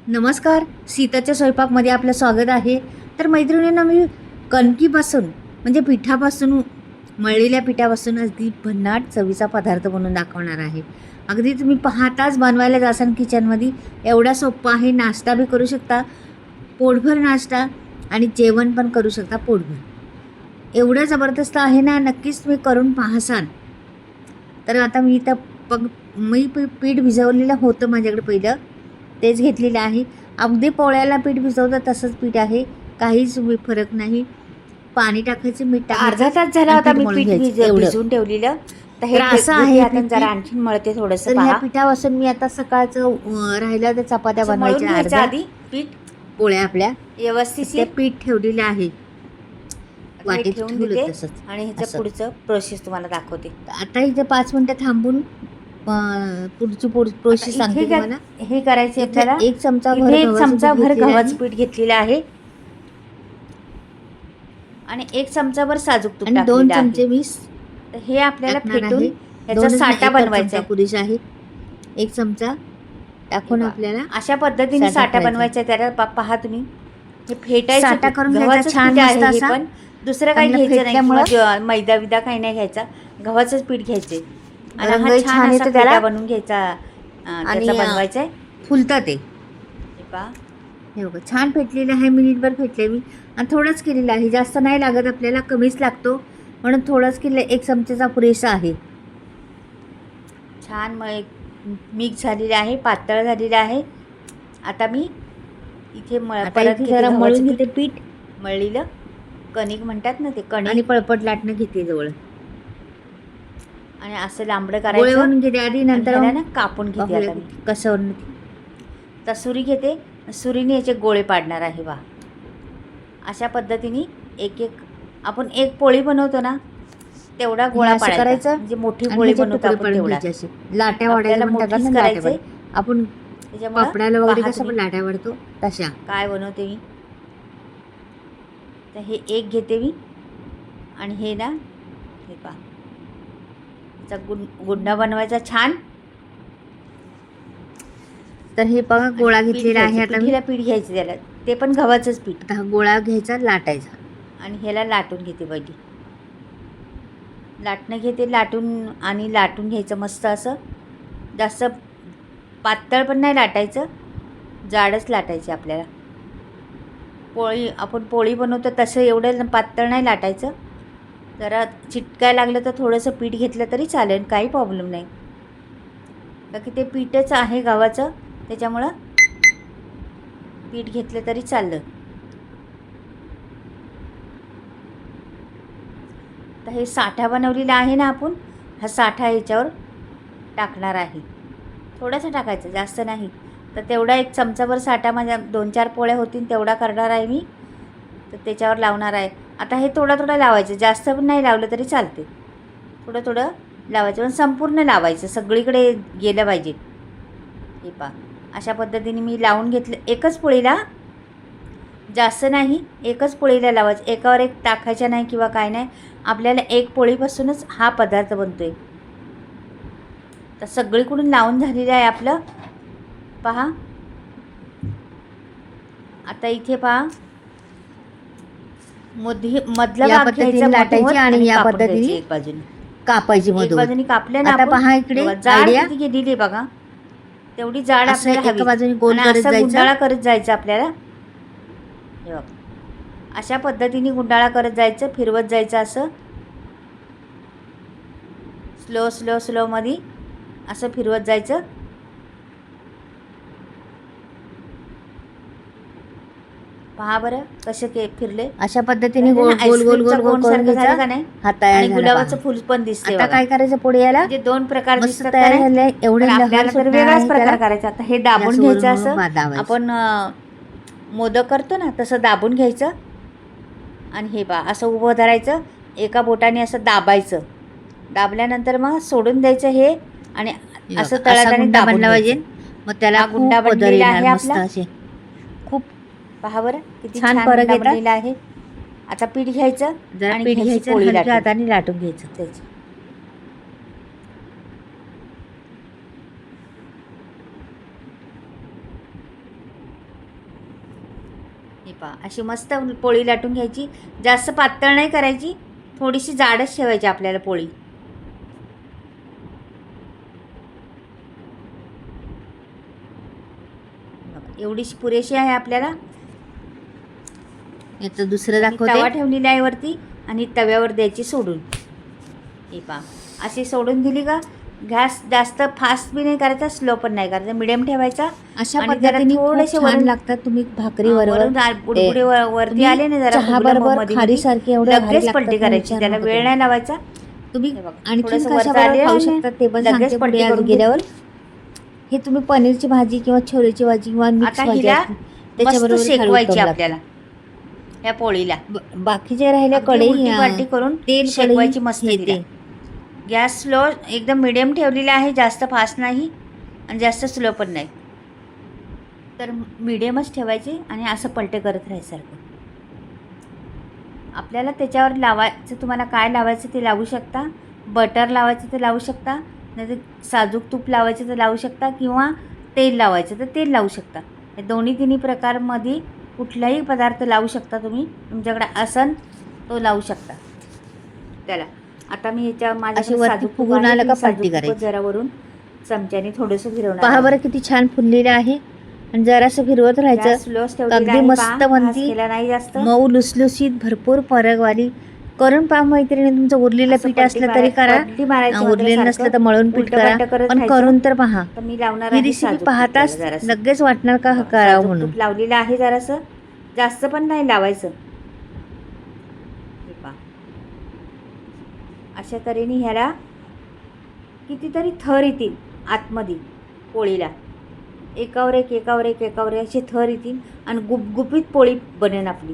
नमस्कार, सीताच्या स्वयंपाकमध्ये आपलं स्वागत आहे. तर मैत्रिणींना मी कणकीपासून म्हणजे पिठापासून मळलेल्या पिठापासून अगदी भन्नाट चवीचा पदार्थ बनवून दाखवणार आहे. अगदी तुम्ही पाहताच बनवायला जासाल किचनमध्ये, एवढा सोप्पा आहे. नाश्ता बी करू शकता, पोटभर नाश्ता, आणि जेवण पण करू शकता पोटभर. एवढं जबरदस्त आहे ना, नक्कीच तुम्ही करून पाहसाल. तर आता मी इथं पीठ भिजवलेलं होतं माझ्याकडे पहिलं, तेच घेतलेलं आहे. अगदी पोळ्याला पीठ भिजवतं तसंच पीठ आहे, काहीच फरक नाही. पाणी टाकायचं, मीठ टाकायचं. अर्धा तास झाला होता मी पीठ एवढं भिजवून ठेवलेलं. तर हे असं आहे आता जरा आणखीन मळते थोडंसं. तर ह्या पिठापासून मी आता सकाळचं राहिलं तर चपात्या बनवायच्या. अर्ध्या आधी पीठ पोळ्या आपल्या व्यवस्थित ते पीठ ठेवलेलं आहे वाटीत ठेवून ठेवलं देते तसंच. आणि ह्याचं पुढचं प्रोसेस तुम्हाला दाखवते. आता इथे 5 मिनिटं थांबून पुढची प्रोसेस सांगते तुम्हाला. हे करायचे आपल्याला. एक चमचा भर गव्हाचं पीठ घेतलेलं आहे आणि 1 चमचाभर साजूक तूप आणि 2 चमचे मी तर हे आपल्याला फेटून याचा साठा बनवायचा पुरेसा आहे. 1 चमचा टाकून आपल्याला अशा पद्धतीने साठा बनवायचा. त्याला पहा तुम्ही हे फेटायचं, साठा करून गव्हाचं छान आहे असा. पण दुसरं काही घ्यायचं नाही, मैदा विदा काही नाही घ्यायचा, गव्हाचंच पीठ घ्यायचे आणि हा छान असा पेढा बनवून घ्यायचा आणि बनवायचा आहे. फुलतं ते हे बघा, छान फेटलेलं आहे. मिनिटभर फेटले मी आणि थोडंच केलेलं आहे, जास्त नाही लागत आपल्याला, कमीच लागतो म्हणून थोडंच केलं. 1 चमचेचा पुरेसा आहे. छान मिक्स झालेले आहे, पातळ झालेले आहे. आता मी इथे परत जरा मळून घेते पीठ. मळलेलं कणिक म्हणतात ना, ते कणिक आणि पळपट लाटणं घेते जवळ आणि असं लांबडं करायचं घेते आधी, नंतर ना कापून घेते. आता मी कसं तर सुरी घेते, सुरीने याचे गोळे पाडणार आहे. वा, अशा पद्धतीने एक आपण एक पोळी बनवतो ना तेवढा गोळा पाडायचा. म्हणजे मोठी पोळी बनवतो आपण तेवढा. लाट्या वाढायला आपण पापडाला वगैरे कसं आपण लाट्या वाढतो तशा. काय बनवते मी, तर हे एक घेते मी आणि हे ना, हे पहा, गुंडा बनवायचा छान. तर हे बघा गोळा घेतलेला आहे. आता मी पीठ घ्यायचं त्याला, ते पण गव्हाचंच पीठ. आता गोळा घ्यायचा, लाटायचा आणि ह्याला लाटून घेते. पहिली लाटणं घेते, लाटून घ्यायचं मस्त असं. जास्त पातळ पण नाही लाटायचं, जाडच लाटायचं आपल्याला. आपण पोळी बनवतो तसं एवढं पातळ नाही लाटायचं. जरा चिटकायला लागलं तर थोडंसं पीठ घेतलं तरी चालेल, काही प्रॉब्लेम नाही. बाकी ते पीठच आहे गव्हाचं, त्याच्यामुळं पीठ घेतलं तरी चाललं. तर हे साठा बनवलेला आहे ना आपण, हा साठा ह्याच्यावर टाकणार आहे. थोडासा टाकायचं, जास्त नाही. तर तेवढा 1 चमचाभर साठा, माझ्या 2-4 पोळ्या होतील तेवढा करणार आहे मी. तर त्याच्यावर लावणार आहे. आता हे थोडं लावायचं, जास्त पण नाही लावलं तरी चालते. थोडं लावायचं, पण संपूर्ण लावायचं, सगळीकडे गेलं पाहिजे. हे पहा, अशा पद्धतीने मी लावून घेतलं. एकच पोळीला, जास्त नाही, एकच पोळीला लावायचं. एकावर एक टाकायच्या नाही किंवा काय नाही. आपल्याला 1 पोळीपासूनच हा पदार्थ बनतो आहे. तर सगळीकडून लावून झालेलं आहे आपलं. पहा, आता इथे पहा, मधला भाग घ्यायचा लाटायची आणि या पद्धतीने एक बाजूने कापायची. एक बाजूने कापलं ना. आता पहा इकडे जाड किती गेलेली बघा, तेवढी जाड आपल्याला हवी. बाजूने गोल करत जायचं, गुंडाळा करत जायचं आपल्याला. हे बघा, अशा पद्धतीने गुंडाळा करत जायचं, फिरवत जायचं असं स्लो मध्ये असं फिरवत जायचं. पहा बरं कसं फिरले. अशा पद्धतीने गोल करून घ्यायचा का नाही. आणि गुलाबाचं फूल पण दिसते. आता काय करायचं, पोळ्याला म्हणजे 2 प्रकार दिसतात. तयार झाले. एवढे वेगळाच प्रकार करायचा. आता हे दाबून घ्यायचं, असं आपण मोदक करतो ना तसं दाबून घ्यायचं. आणि हे पहा, असं उभं धरायचं, एका बोटाने असं दाबायचं. दाबल्यानंतर मग सोडून द्यायचं हे, आणि असं तळाटाने दाबून पाहिजे. मग त्याला गुंडा बनलेला आहे आपला. खूप पहा बरं किती छान फरक बनलेला आहे. आता पीठ घ्यायचं आणि पीठ घ्यायचं, पोळी हाताने लाटून घ्यायचं त्याचं. हे पहा, अशी मस्त पोळी लाटून घ्यायची. जास्त पातळ नाही करायची, थोडीशी जाडच ठेवायची आपल्याला पोळी. बघा, एवढीशी पुरेशी आहे आपल्याला. याचं दुसरं आणि दाखवते. तवा ठेवलेला आहे वरती आणि तव्यावर द्यायची सोडून. हे पहा, अशी सोडून दिली का गॅस जास्त फास्ट बी नाही करायचा, स्लो पण नाही करायचा, मिडियम ठेवायचा. अशा आणि जरा पद्धतीने थोडेसे खूप छान वरून लागतात. तुम्ही भाकरी बरोबर बुडबुडे वरती आले ना जरा चहा बुडबुडे बरोबर मध्ये खारी सारखे एवढे भारी लगेच लागतात पलटी ना, करायची, विचार त्याला नका वेळ करू. नाही लावायचा. तुम्ही हे बघा, आणखीन थोडंसं कशा वरचं बरोबर आले खाऊ आणि शकता ते पण लगेच सांगते पलटी पुढे आज करून गेल्यावर. हे तुम्ही पनीरची भाजी किंवा छोलेची भाजी किंवा मिक्स आता भाजी हिला असते, मस्त त्याच्याबरोबर खायला शेकवायची उत्तम लागते. आपल्याला या पोळीला. बाकीचे राहिल्या अगदी कढई उलटी पालटी करून तेल शेकवायची मस्त हे तिला. ते. गॅस स्लो एकदम मिडियम ठेवलेला आहे, जास्त फास्ट नाही आणि जास्त स्लो पण नाही. तर मिडियमच ठेवायची आणि असं पलटे करत राहायसारखं. आपल्याला त्याच्यावर लावायचं, तुम्हाला काय लावायचं ते लावू शकता. बटर लावायचं तर लावू शकता, नाहीतर साजूक तूप लावायचं तर लावू शकता, किंवा तेल लावायचं तर तेल लावू शकता. हे दोन्ही तिन्ही प्रकारमध्ये कुठलाही पदार्थ लावू शकता तुम्ही. तुमच्याकडे असन तो लावू शकता त्याला. आता मी याच्या अशी माझ्याकडे वरती साजूक तूप फुगून आहे, आलं का मी साजूक पलटी तूपच करायची. जरा वरून चमच्याने थोडंसं फिरवणार पहा आहे. बरं किती छान फुललेलं आहे. आणि जरासं फिरवत गॅस राहायचं. स्लोच ठेवलेला अगदी आहे, मस्त पहा, बनती. फास्ट केला नाही जास्त. मऊ लुसलुसीत भरपूर परगवाली करून पहा मैत्रिणी. तुमचं उरलेलं असं पीठ पलटी असलं तरी करा, पलटी मारायची उरलेलं मात्र नसलं तर सारखं. मळून पीठ करा, उलटं-पालटं करत पण राहायचं. करून तर पहा. तर मी लावणार ही आहे रेसिपी साजूक पाहताच तूप जरासं. लगेच वाटणार का साजूक करावं म्हणून. तूप लावलेलं आहे जरासं, जास्त पण नाही लावायचं. हे पहा, अशा तऱ्हेने ह्याला कितीतरी थर येतील आतमध्ये पोळीला. एकावर एक एकावर एक एकावर एक असे थर येतील आणि गुपगुपीत पोळी बनेन आपली.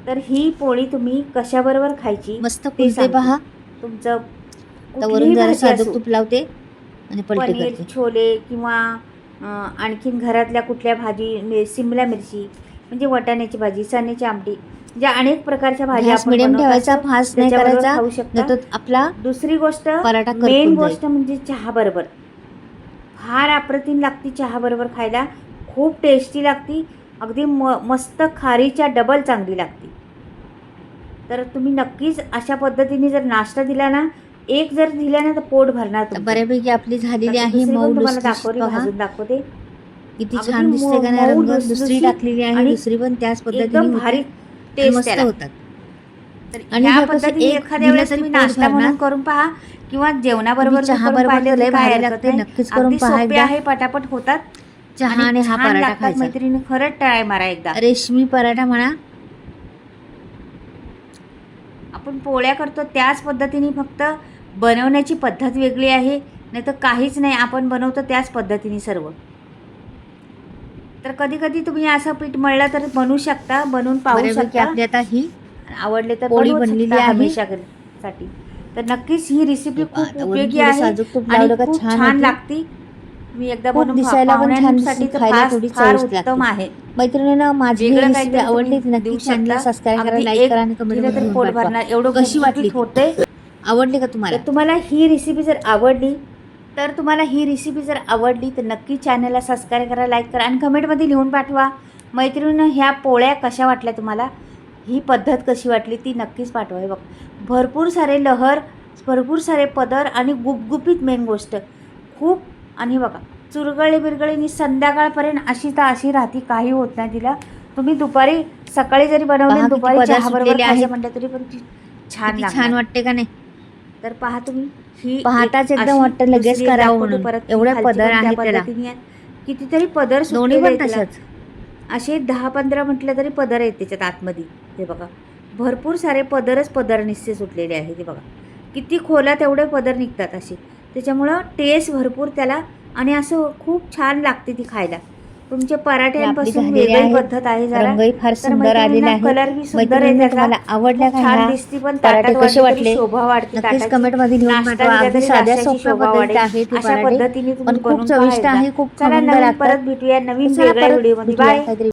तर ही पोळी तुम्ही कशाबरोबर खायची मस्त ते फुलते सांगते. पहा. तुमचं तर वरून कुठलीही जरा भाजी साजूक असो, तूप लावते आणि पलटी पनीर, करते. छोले किंवा आणखीन घरातल्या कुठल्या भाजी, सिमला मिरची म्हणजे वाटाण्याची भाजी, चण्याची आमटी, ज्या अनेक प्रकारच्या भाज्या गॅस आपण मिडियम बनवत ठेवायचा, असतो, फास्ट नाही त्याच्याबरोबर करायचा, खाऊ शकता. नाही तर आपला दुसरी गोष्ट, पराठा करपून मेन जाईल. गोष्ट म्हणजे चहा बरोबर फार अप्रतिम लागती. चहा बरोबर खायला खूप टेस्टी लागती. अगदी मस्त खारीच्या डबल चांगली लागती. तर तुम्ही नक्कीच अशा पद्धतीने जर नाश्ता दिला ना, एक जर दिला ना तर पोट भरणार तर तुमचं. बऱ्यापैकी आपली झालेली आता आहे दुसरी मऊ पण तुम्हाला लुसलुसीत दाखवते, पहा. भाजून दाखवते. किती अगदी छान दिसते का नाही मऊ रंग. दुसरी लुसलुसीत टाकलेली आहे, आणि दुसरी पण त्याच पद्धतीने एकदम होते. भारी आणि टेस्ट मस्त त्याला. होतात. तर आणि ह्या ह्या कसं पद्धतीने एक एखाद्या दिलं वेळेस तरी तुम्ही पोट नाश्ता भरणार. म्हणून करून पहा किंवा जेवणाबरोबर चहा करून बरोबर पाहिलं तर लय तरी काय भारी हरकत लागते. नाही. नक्कीच करून अगदी पहा सोपे एकदा. आहे, पटापट होतात चहा आणि हा छान पराठा लागतात. खायचा. मैत्रिणी खरंच ट्राय मारा एकदा. रेशमी पराठा म्हणा. आपण पोळ्या करतो त्याच पद्धतीने, फक्त बनवण्याची पद्धत वेगळी आहे, नाही तर काहीच नाही. आपण बनवतो त्याच पद्धतीने सर्व. तर कधी कधी तुम्ही असं पीठ मळलं तर बनवू शकता, बनवून पाहू बऱ्यापैकी शकता. आपली आता ही आवडले तर पोळी बनवू बनलेली शकता आहे. हमेशासाठी. तर नक्कीच ही रेसिपी खूप आता वरून उपयोगी थोडं आहे साजूक तूप आणि लावलं का खूप छान छान होते. लागती. मी एकदा खूप बनवून दिसायला पण छान पाहुण्यांसाठी दिसते, तर खायला थोडी फार चविष्ट उत्तम लागते. आहे. मैत्रिणींना माझी ही वेगळं रेसिपी काहीतरी आवडली तुम्ही तर नक्की देऊ चॅनलला शकता. सबस्क्राईब करा, अगदी लाईक एक करा आणि कमेंट दिलं मध्ये तरी लिहून पोट पाठवा. भरणार एवढं कशी वाटली? होते. आवडली का तुम्हाला? तर तुम्हाला ही रेसिपी जर आवडली तर नक्की चॅनलला सबस्क्राईब करा, लाईक करा आणि कमेंटमध्ये लिहून पाठवा. मैत्रिणींनो, ह्या पोळ्या कशा वाटल्या तुम्हाला, ही पद्धत कशी वाटली ती नक्कीच पाठवा. हे बघ, भरपूर सारे लहर, भरपूर सारे पदर आणि गुपगुपीत मेन गोष्ट खूप. आणि बघा, चुरगळे बिरगळीनी संध्याकाळपर्यंत अशी तर अशी राहती, काही होत नाही तिला. तुम्ही दुपारी सकाळी जरी बनवली, पहा किती दुपारी पदर चहा बरोबर सुटलेले खायचं आहेत. म्हटलं तरी पण ती छान किती लागणार. छान वाटते का नाही? तर पहा तुम्ही, ही पाहताच एक एकदम अशी वाटतं लगेच दुसरी करावं दाखवते म्हणून. परत. एवढे खालची पदर पण त्या आहेत त्याला. पद्धतीने आहेत. कितीतरी पदर दोन्ही सुटलेले पण आहेत त्याला. तशाच. असे 10-15 म्हटलं तरी पदर आहेत त्याच्यात आतमध्ये. हे बघा, भरपूर सारे पदर निश्चित सुटलेले आहेत. हे बघा, किती खोला तेवढे पदर निघतात असे. त्याच्यामुळं टेस्ट भरपूर त्याला आणि असं खूप छान लागते ती खायला. तुमचे पराठ्यांपासून झालेली वेगळी आहे. पद्धत आहे जरा. रंगही फार तर सुंदर आलेला आहे. कलर बी सुंदर आहे मैत्रिणींना त्याचा. तुम्हाला आवडल्या का छान ह्या दिसती, पण पराठे ताटात कसे वाढली तरी वाटले? शोभा वाढते नक्कीच ताटाची. कमेंट मध्ये लिहून नाश्ता पाठवा. दिला अगदी तरी साध्या नाश्त्याची सोप्या शोभा पद्धतीत वाढेल. आहेत हे अशा पराठे, पद्धतीने तुम्ही पण खूप बनवून पहा चविष्ट एकदा. आहे, खूप चला, खमंग नवीन लागतात. परत भेटूया नवीन चला वेगळ्या परत व्हिडिओमध्ये. भेटूया बाय. काहीतरी